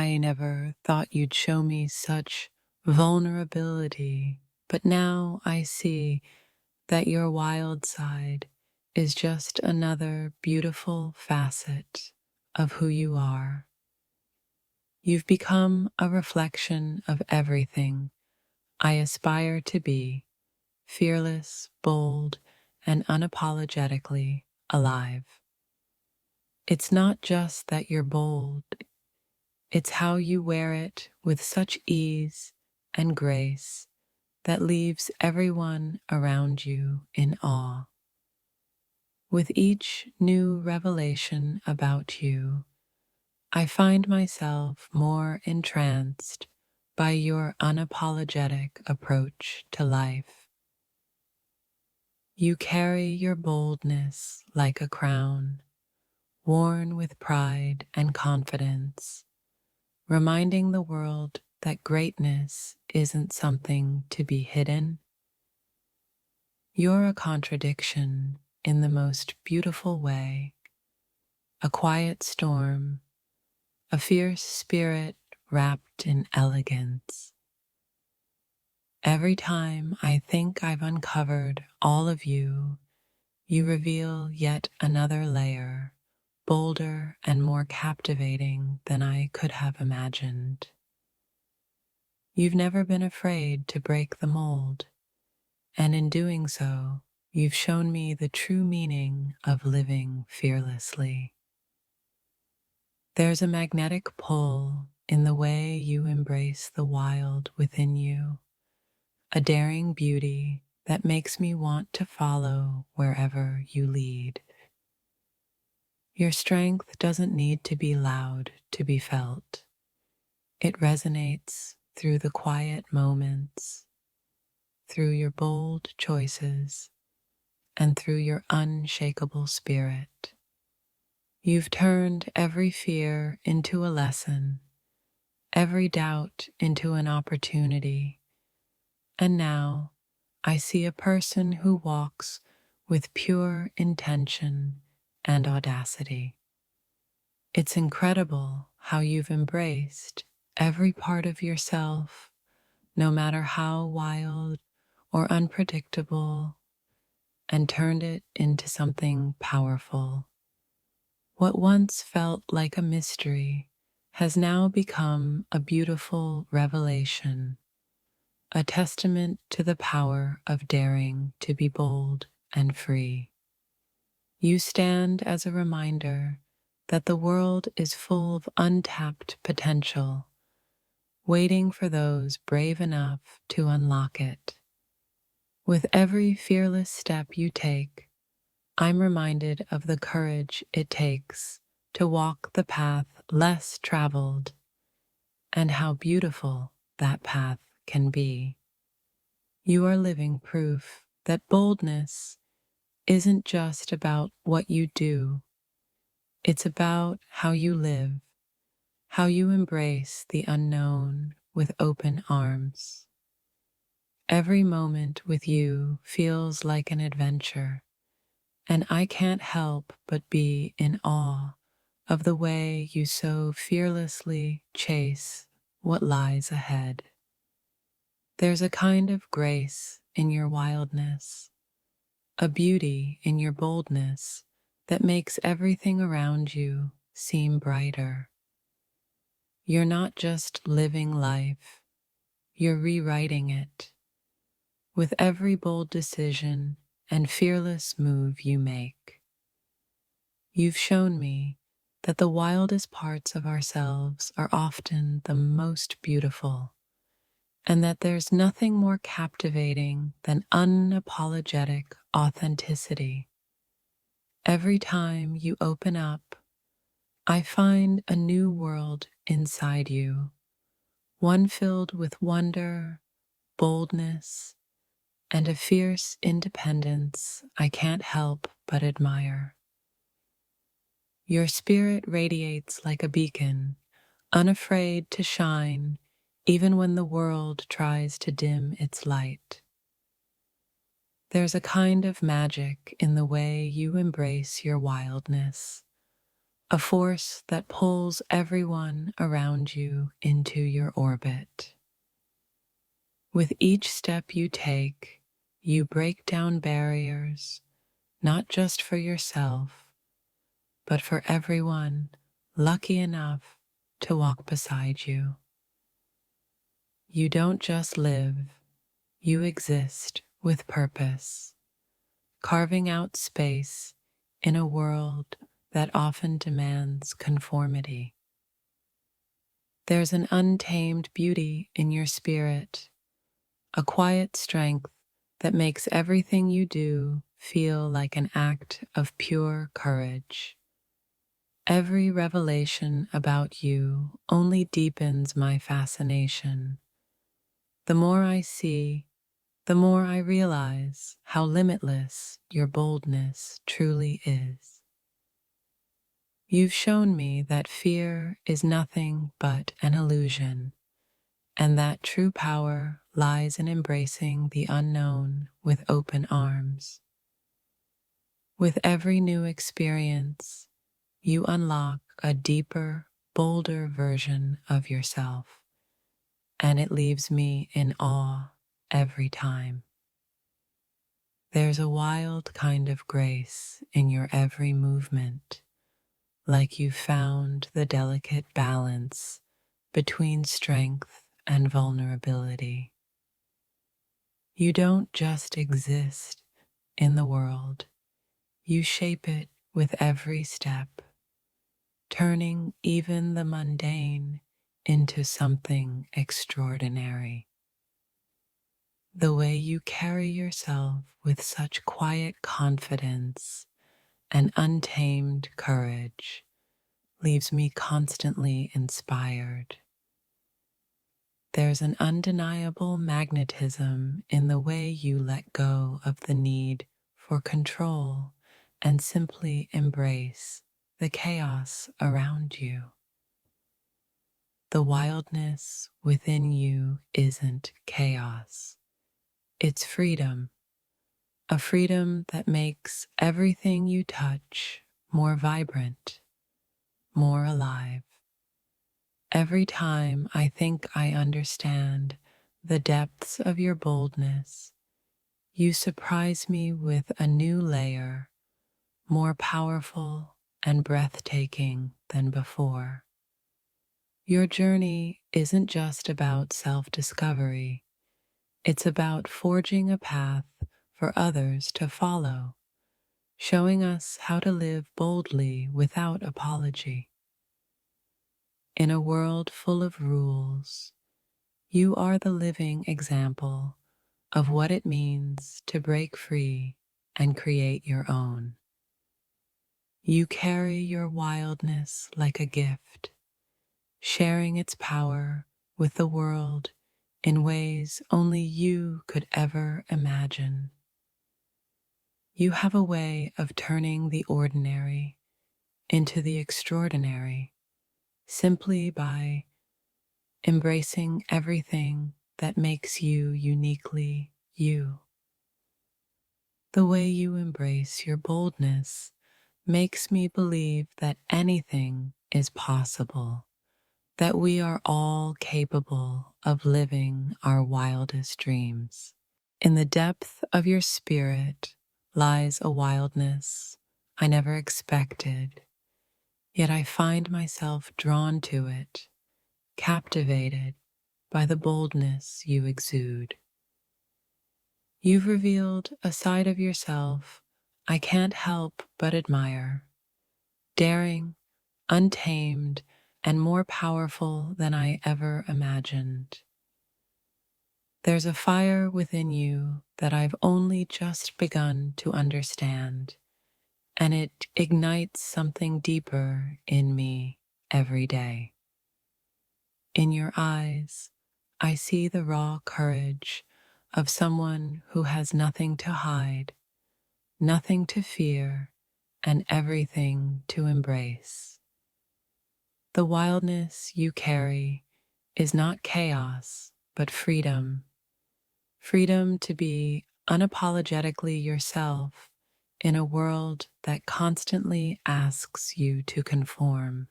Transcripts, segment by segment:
I never thought you'd show me such vulnerability, but now I see that your wild side is just another beautiful facet of who you are. You've become a reflection of everything I aspire to be: fearless, bold, and unapologetically alive. It's not just that you're bold, it's how you wear it with such ease and grace that leaves everyone around you in awe. With each new revelation about you, I find myself more entranced by your unapologetic approach to life. You carry your boldness like a crown, worn with pride and confidence, reminding the world that greatness isn't something to be hidden. You're a contradiction in the most beautiful way, a quiet storm, a fierce spirit wrapped in elegance. Every time I think I've uncovered all of you, you reveal yet another layer, bolder and more captivating than I could have imagined. You've never been afraid to break the mold, and in doing so, you've shown me the true meaning of living fearlessly. There's a magnetic pull in the way you embrace the wild within you, a daring beauty that makes me want to follow wherever you lead. Your strength doesn't need to be loud to be felt. It resonates through the quiet moments, through your bold choices, and through your unshakable spirit. You've turned every fear into a lesson, every doubt into an opportunity, and now I see a person who walks with pure intention and audacity. It's incredible how you've embraced every part of yourself, no matter how wild or unpredictable, and turned it into something powerful. What once felt like a mystery has now become a beautiful revelation, a testament to the power of daring to be bold and free. You stand as a reminder that the world is full of untapped potential, waiting for those brave enough to unlock it. With every fearless step you take, I'm reminded of the courage it takes to walk the path less traveled, and how beautiful that path can be. You are living proof that boldness isn't just about what you do, it's about how you live, how you embrace the unknown with open arms. Every moment with you feels like an adventure, and I can't help but be in awe of the way you so fearlessly chase what lies ahead. There's a kind of grace in your wildness, a beauty in your boldness that makes everything around you seem brighter. You're not just living life, you're rewriting it. With every bold decision and fearless move you make, you've shown me that the wildest parts of ourselves are often the most beautiful, and that there's nothing more captivating than unapologetic authenticity. Every time you open up, I find a new world inside you, one filled with wonder, boldness, and a fierce independence I can't help but admire. Your spirit radiates like a beacon, unafraid to shine even when the world tries to dim its light. There's a kind of magic in the way you embrace your wildness, a force that pulls everyone around you into your orbit. With each step you take, you break down barriers, not just for yourself, but for everyone lucky enough to walk beside you. You don't just live, you exist with purpose, carving out space in a world that often demands conformity. There's an untamed beauty in your spirit, a quiet strength that makes everything you do feel like an act of pure courage. Every revelation about you only deepens my fascination. The more I see, the more I realize how limitless your boldness truly is. You've shown me that fear is nothing but an illusion, and that true power lies in embracing the unknown with open arms. With every new experience, you unlock a deeper, bolder version of yourself, and it leaves me in awe every time. There's a wild kind of grace in your every movement, like you've found the delicate balance between strength and vulnerability. You don't just exist in the world, you shape it with every step, turning even the mundane into something extraordinary. The way you carry yourself with such quiet confidence and untamed courage leaves me constantly inspired. There's an undeniable magnetism in the way you let go of the need for control and simply embrace the chaos around you. The wildness within you isn't chaos, it's freedom, a freedom that makes everything you touch more vibrant, more alive. Every time I think I understand the depths of your boldness, you surprise me with a new layer, more powerful and breathtaking than before. Your journey isn't just about self-discovery, it's about forging a path for others to follow, showing us how to live boldly without apology. In a world full of rules, you are the living example of what it means to break free and create your own. You carry your wildness like a gift, sharing its power with the world in ways only you could ever imagine. You have a way of turning the ordinary into the extraordinary simply by embracing everything that makes you uniquely you. The way you embrace your boldness makes me believe that anything is possible, that we are all capable of living our wildest dreams. In the depth of your spirit lies a wildness I never expected, yet I find myself drawn to it, captivated by the boldness you exude. You've revealed a side of yourself I can't help but admire, daring, untamed, and more powerful than I ever imagined. There's a fire within you that I've only just begun to understand, and it ignites something deeper in me every day. In your eyes, I see the raw courage of someone who has nothing to hide, nothing to fear, and everything to embrace. The wildness you carry is not chaos, but freedom. Freedom to be unapologetically yourself in a world that constantly asks you to conform.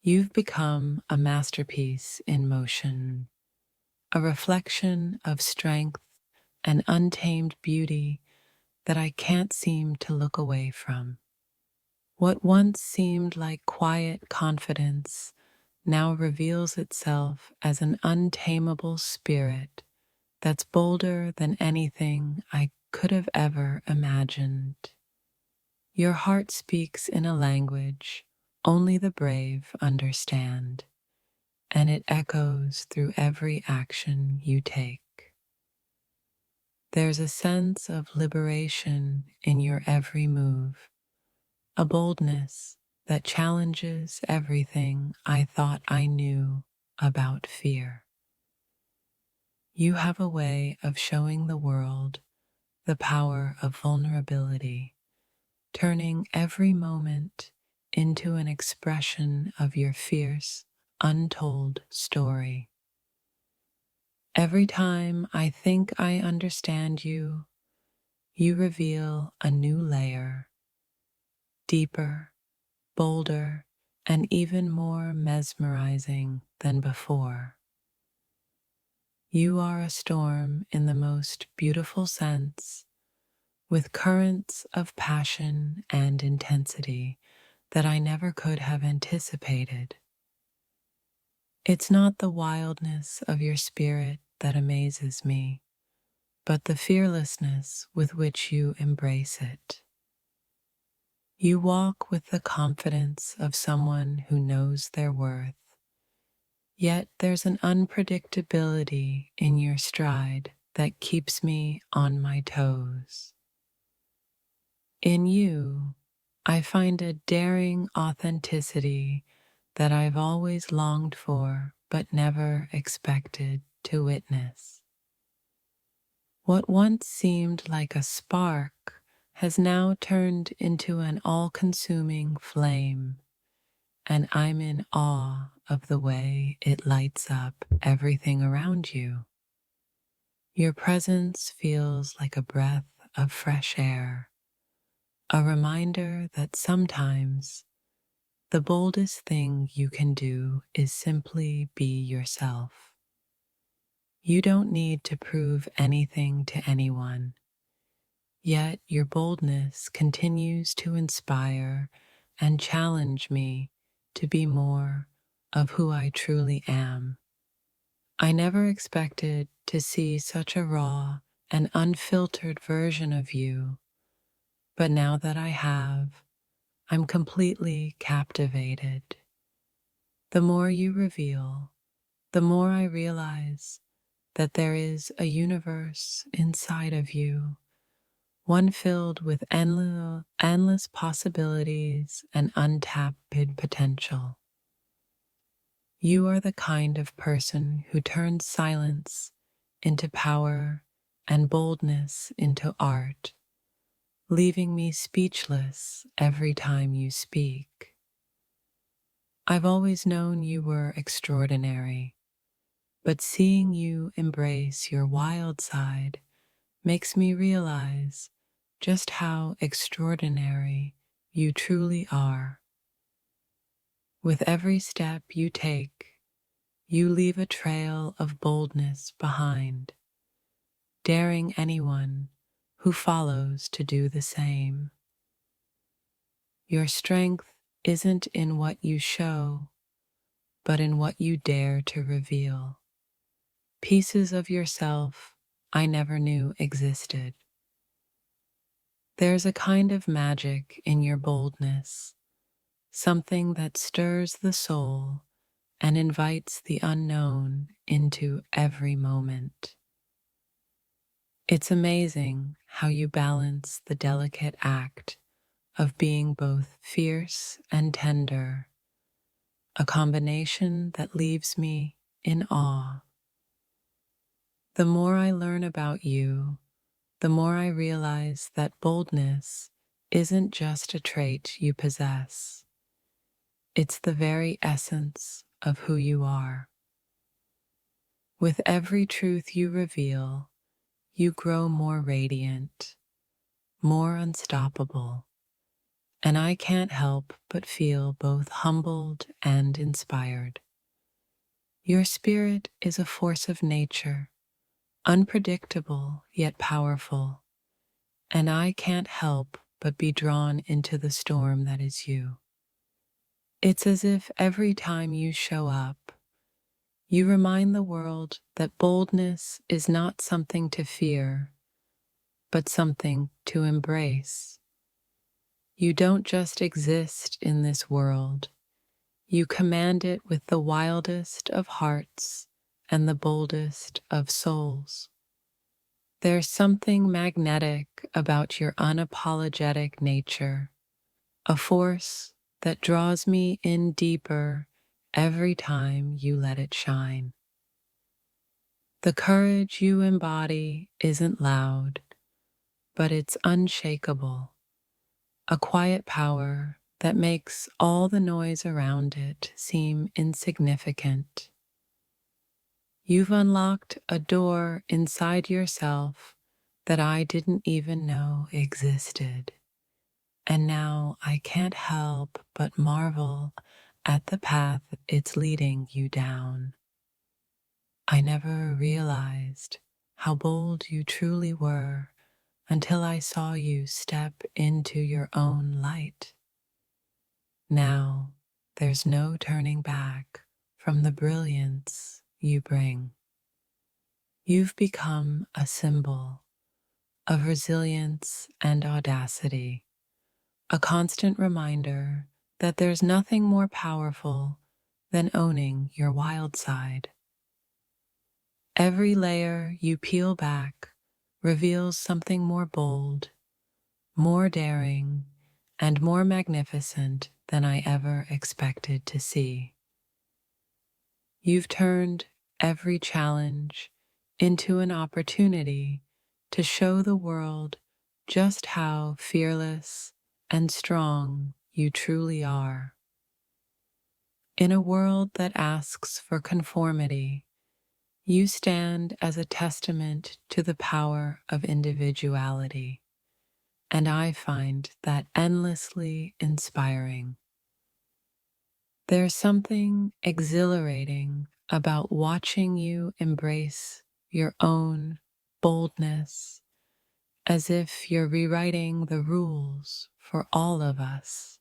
You've become a masterpiece in motion, a reflection of strength and untamed beauty that I can't seem to look away from. What once seemed like quiet confidence now reveals itself as an untamable spirit that's bolder than anything I could have ever imagined. Your heart speaks in a language only the brave understand, and it echoes through every action you take. There's a sense of liberation in your every move, a boldness that challenges everything I thought I knew about fear. You have a way of showing the world the power of vulnerability, turning every moment into an expression of your fierce, untold story. Every time I think I understand you, you reveal a new layer, deeper, bolder, and even more mesmerizing than before. You are a storm in the most beautiful sense, with currents of passion and intensity that I never could have anticipated. It's not the wildness of your spirit that amazes me, but the fearlessness with which you embrace it. You walk with the confidence of someone who knows their worth, yet there's an unpredictability in your stride that keeps me on my toes. In you, I find a daring authenticity that I've always longed for but never expected to witness. What once seemed like a spark has now turned into an all-consuming flame, and I'm in awe of the way it lights up everything around you. Your presence feels like a breath of fresh air, a reminder that sometimes the boldest thing you can do is simply be yourself. You don't need to prove anything to anyone, yet your boldness continues to inspire and challenge me to be more of who I truly am. I never expected to see such a raw and unfiltered version of you, but now that I have, I'm completely captivated. The more you reveal, the more I realize that there is a universe inside of you, one filled with endless possibilities and untapped potential. You are the kind of person who turns silence into power and boldness into art, leaving me speechless every time you speak. I've always known you were extraordinary, but seeing you embrace your wild side makes me realize just how extraordinary you truly are. With every step you take, you leave a trail of boldness behind, daring anyone who follows to do the same. Your strength isn't in what you show, but in what you dare to reveal. Pieces of yourself I never knew existed. There's a kind of magic in your boldness, something that stirs the soul and invites the unknown into every moment. It's amazing how you balance the delicate act of being both fierce and tender, a combination that leaves me in awe. The more I learn about you, the more I realize that boldness isn't just a trait you possess. It's the very essence of who you are. With every truth you reveal, you grow more radiant, more unstoppable, and I can't help but feel both humbled and inspired. Your spirit is a force of nature, unpredictable yet powerful, and I can't help but be drawn into the storm that is you. It's as if every time you show up, you remind the world that boldness is not something to fear, but something to embrace. You don't just exist in this world, you command it with the wildest of hearts and the boldest of souls. There's something magnetic about your unapologetic nature, a force that draws me in deeper every time you let it shine. The courage you embody isn't loud, but it's unshakable, a quiet power that makes all the noise around it seem insignificant. You've unlocked a door inside yourself that I didn't even know existed. And now I can't help but marvel at the path it's leading you down. I never realized how bold you truly were until I saw you step into your own light. Now there's no turning back from the brilliance you bring. You've become a symbol of resilience and audacity, a constant reminder that there's nothing more powerful than owning your wild side. Every layer you peel back reveals something more bold, more daring, and more magnificent than I ever expected to see. You've turned every challenge into an opportunity to show the world just how fearless and strong you truly are. In a world that asks for conformity, you stand as a testament to the power of individuality, and I find that endlessly inspiring. There's something exhilarating about watching you embrace your own boldness, as if you're rewriting the rules for all of us.